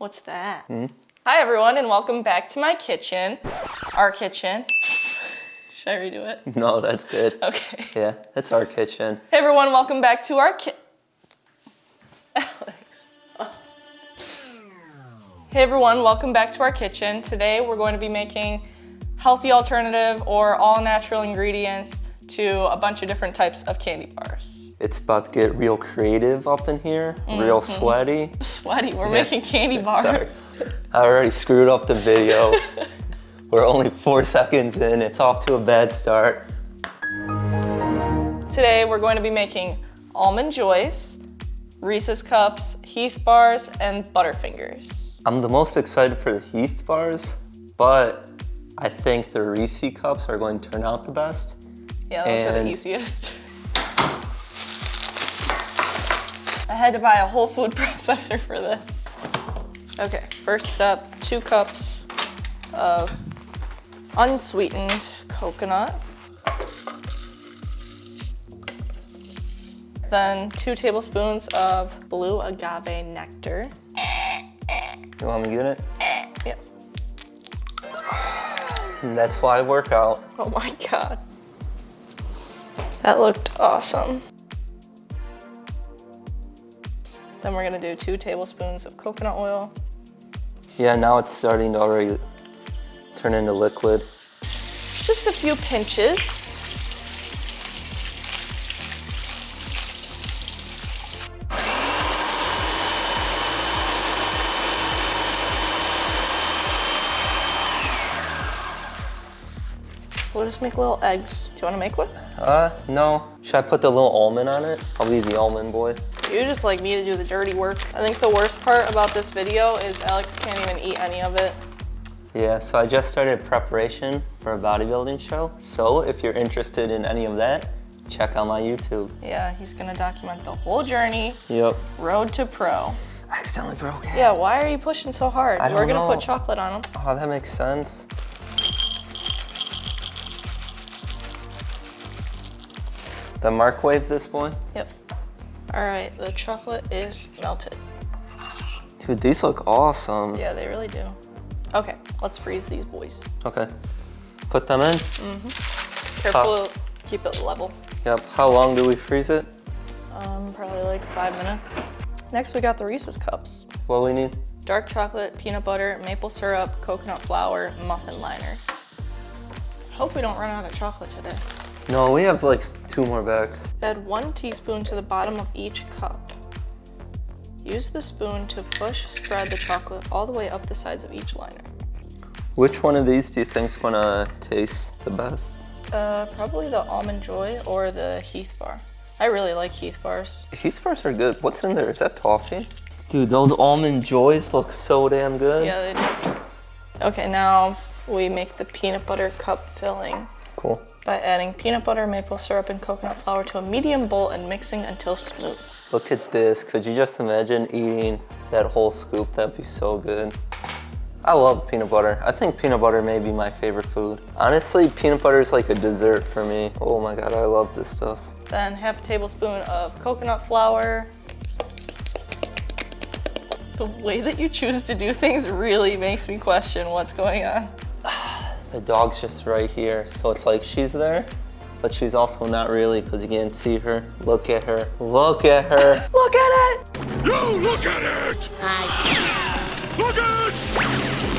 What's that? Hi everyone and welcome back to my kitchen. Our kitchen. Should I redo it? No, that's good. Okay. Yeah, it's our kitchen. Hey everyone, welcome back to our Alex. Hey everyone, welcome back to our kitchen. Today we're going to be making healthy alternative or all natural ingredients to a bunch of different types of candy bars. It's about to get real creative up in here, real sweaty. Sweaty, we're making candy bars. Sorry. I already screwed up the video. We're only 4 seconds in, it's off to a bad start. Today we're going to be making Almond Joys, Reeses Cups, Heath bars, and Butterfingers. I'm the most excited for the Heath bars, but I think the Reeses Cups are going to turn out the best. Yeah, those are the easiest. I had to buy a whole food processor for this. Okay, first step, 2 cups of unsweetened coconut. Then 2 tablespoons of blue agave nectar. You want me to get it? Yep. And that's why I work out. Oh my God. That looked awesome. Then we're gonna do 2 tablespoons of coconut oil. Yeah, now it's starting to already turn into liquid. Just a few pinches. We'll just make little eggs. Do you wanna make one? No. Should I put the little almond on it? I'll be the almond boy. You just like me to do the dirty work. I think the worst part about this video is Alex can't even eat any of it. Yeah, so I just started preparation for a bodybuilding show. So if you're interested in any of that, check out my YouTube. Yeah, he's gonna document the whole journey. Yep. Road to pro. I accidentally broke it. Yeah, why are you pushing so hard? We're gonna put chocolate on them. Oh, that makes sense. Then microwave this boy. Yep. All right, the chocolate is melted. Dude, these look awesome. Yeah, they really do. Okay, let's freeze these boys. Okay. Put them in? Careful, keep it level. Yep. How long do we freeze it? Probably like 5 minutes. Next, we got the Reeses Cups. What we need? Dark chocolate, peanut butter, maple syrup, coconut flour, muffin liners. Hope we don't run out of chocolate today. No, we have like 2 more bags. Add 1 teaspoon to the bottom of each cup. Use the spoon to push spread the chocolate all the way up the sides of each liner. Which one of these do you think's gonna taste the best? Probably the Almond Joy or the Heath bar. I really like Heath bars. Heath bars are good. What's in there? Is that toffee? Dude, those Almond Joys look so damn good. Yeah, they do. Okay, now we make the peanut butter cup filling. Cool. By adding peanut butter, maple syrup, and coconut flour to a medium bowl and mixing until smooth. Look at this. Could you just imagine eating that whole scoop? That'd be so good. I love peanut butter. I think peanut butter may be my favorite food. Honestly, peanut butter is like a dessert for me. Oh my God, I love this stuff. Then 1/2 tablespoon of coconut flour. The way that you choose to do things really makes me question what's going on. The dog's just right here. So it's like she's there, but she's also not really because you can't see her. Look at her. Look at her. Look at it! You look at it! Look at it!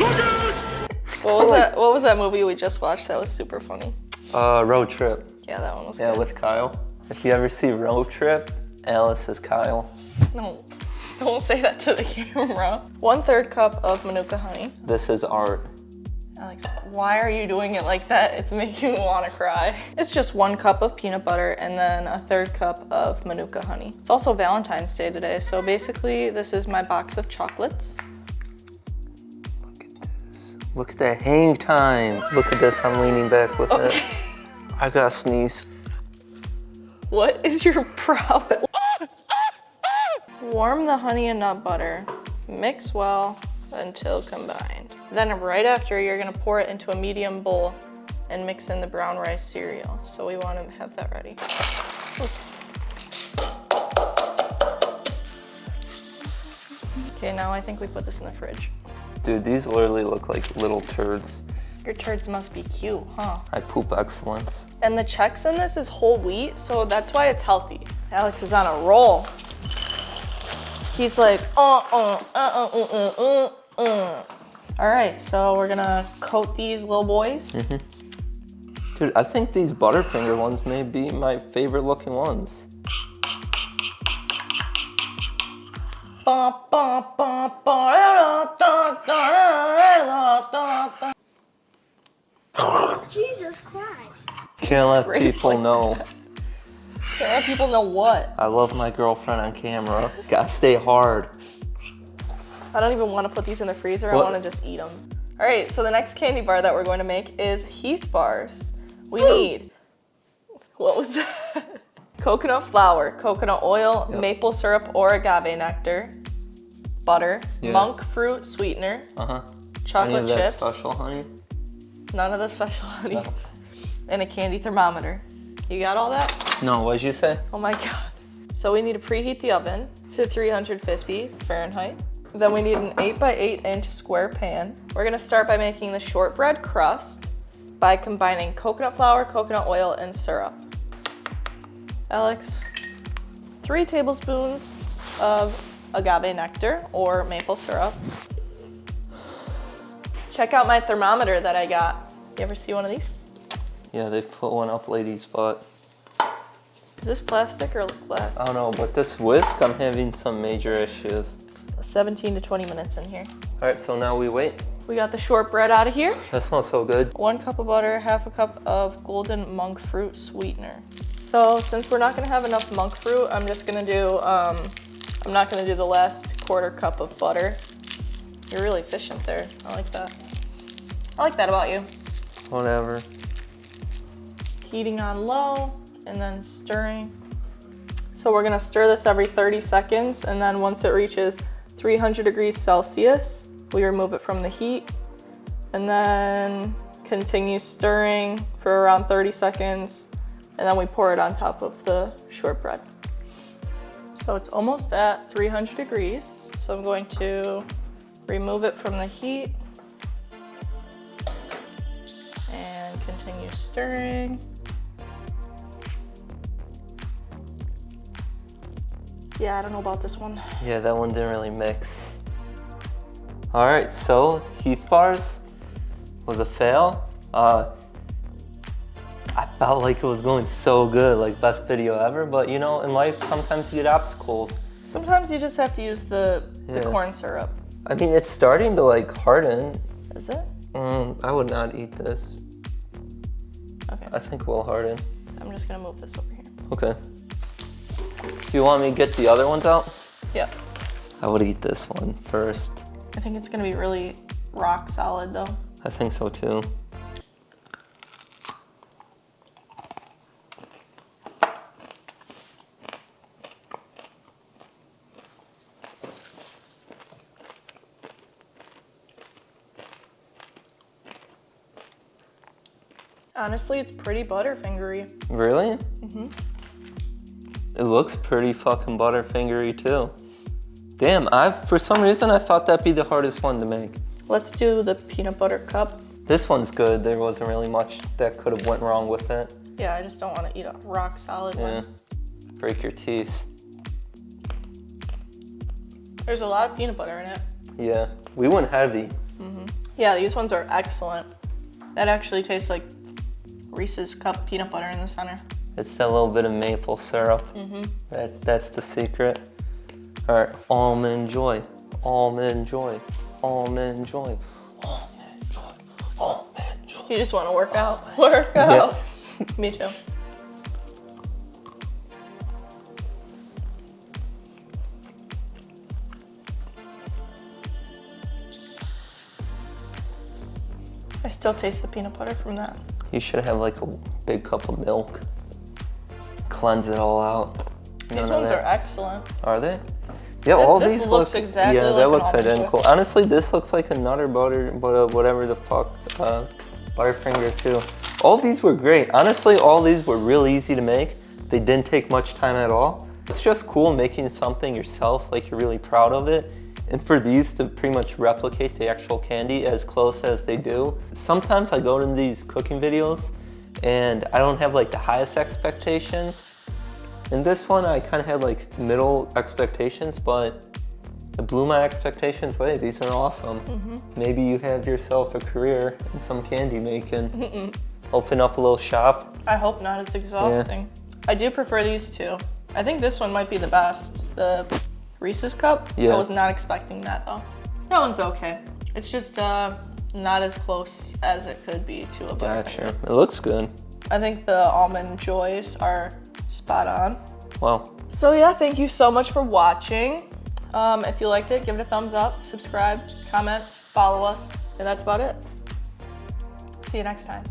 Look at it! What was that movie we just watched that was super funny? Road Trip. Yeah, that one was Yeah, good. with Kyle. If you ever see Road Trip, Alice is Kyle. No, don't say that to the camera. 1/3 cup of Manuka honey. This is art. Alex, why are you doing it like that? It's making me want to cry. It's just 1 cup of peanut butter and then 1/3 cup of Manuka honey. It's also Valentine's Day today, so basically this is my box of chocolates. Look at this. Look at that hang time. Look at this, I'm leaning back with it. I gotta sneeze. What is your problem? Warm the honey and nut butter. Mix well until combined. Then right after, you're gonna pour it into a medium bowl and mix in the brown rice cereal. So we wanna have that ready. Oops. Okay, Okay, now I think we put this in the fridge. Dude, these literally look like little turds. Your turds must be cute, huh? I poop excellence. And the Chex in this is whole wheat, so that's why it's healthy. Alex is on a roll. He's like, All right, so we're gonna coat these little boys. Dude, I think these Butterfinger ones may be my favorite looking ones. Jesus Christ. Can't let Scrape people like know. Can't let people know what. I love my girlfriend on camera. Gotta stay hard. I don't even want to put these in the freezer. What? I want to just eat them. All right, so the next candy bar that we're going to make is Heath bars. We need, what was that? Coconut flour, coconut oil, maple syrup or agave nectar, butter, monk fruit sweetener, chocolate Any of that chips, special honey? none of the special honey, No. and a candy thermometer. You got all that? No, what'd you say? Oh my God. So we need to preheat the oven to 350 Fahrenheit. Then we need an 8x8 square pan. We're gonna start by making the shortbread crust by combining coconut flour, coconut oil, and syrup. Alex, 3 tablespoons of agave nectar or maple syrup. Check out my thermometer that I got. You ever see one of these? Yeah, they put one up lady's butt. Is this plastic or glass? I don't know, but this whisk, I'm having some major issues. 17 to 20 minutes in here. All right, so now we wait. We got the shortbread out of here. That smells so good. 1 cup of butter, half a cup of golden monk fruit sweetener. So since we're not gonna have enough monk fruit, I'm just gonna do, I'm not gonna do the last quarter cup of butter. You're really efficient there. I like that. I like that about you. Whatever. Heating on low and then stirring. So we're gonna stir this every 30 seconds, and then once it reaches 300 degrees Celsius, we remove it from the heat and then continue stirring for around 30 seconds, and then we pour it on top of the shortbread. So it's almost at 300 degrees. So I'm going to remove it from the heat and continue stirring. Yeah, I don't know about this one. Yeah, that one didn't really mix. All right, so Heath bars was a fail. I felt like it was going so good, like best video ever, but you know, in life, sometimes you get obstacles. Sometimes you just have to use the corn syrup. I mean, it's starting to like harden. Is it? I would not eat this. Okay. I think we'll harden. I'm just gonna move this over here. Okay. Do you want me to get the other ones out? Yeah. I would eat this one first. I think it's gonna be really rock solid though. I think so too. Honestly, it's pretty Butterfingery. Really? It looks pretty fucking Butterfingery too. Damn, for some reason I thought that'd be the hardest one to make. Let's do the peanut butter cup. This one's good. There wasn't really much that could have went wrong with it. Yeah, I just don't want to eat a rock solid Yeah. one. Break your teeth. There's a lot of peanut butter in it. Yeah. We went heavy. Yeah, these ones are excellent. That actually tastes like Reese's Cup peanut butter in the center. It's that little bit of maple syrup. That's the secret. All right, Almond Joy. Almond Joy. Almond Joy. Almond Joy. Almond Joy. You just want to work out. Work out. Me too. I still taste the peanut butter from that. You should have like a big cup of milk. Cleanse it all out. These ones are excellent. Are they? Yeah, all This these looks look. exactly Yeah, like that an looks Almond Joy. identical. Honestly, this looks like a Nutter Butter, but whatever the fuck, Butterfinger too. All these were great. Honestly, all these were really easy to make. They didn't take much time at all. It's just cool making something yourself, like you're really proud of it, And for these to pretty much replicate the actual candy as close as they do, sometimes I go into these cooking videos and I don't have like the highest expectations. In this one, I kind of had like middle expectations, but it blew my expectations away. These are awesome. Maybe you have yourself a career in some candy making. Open up a little shop. I hope not, it's exhausting. I do prefer these two. I think this one might be the best. The Reese's Cup? Yeah. I was not expecting that though. That one's okay. It's just not as close as it could be to a Butterfinger. Gotcha. It looks good. I think the Almond Joys are spot on. Wow. So yeah, thank you so much for watching. If you liked it, give it a thumbs up, subscribe, comment, follow us, and that's about it. See you next time.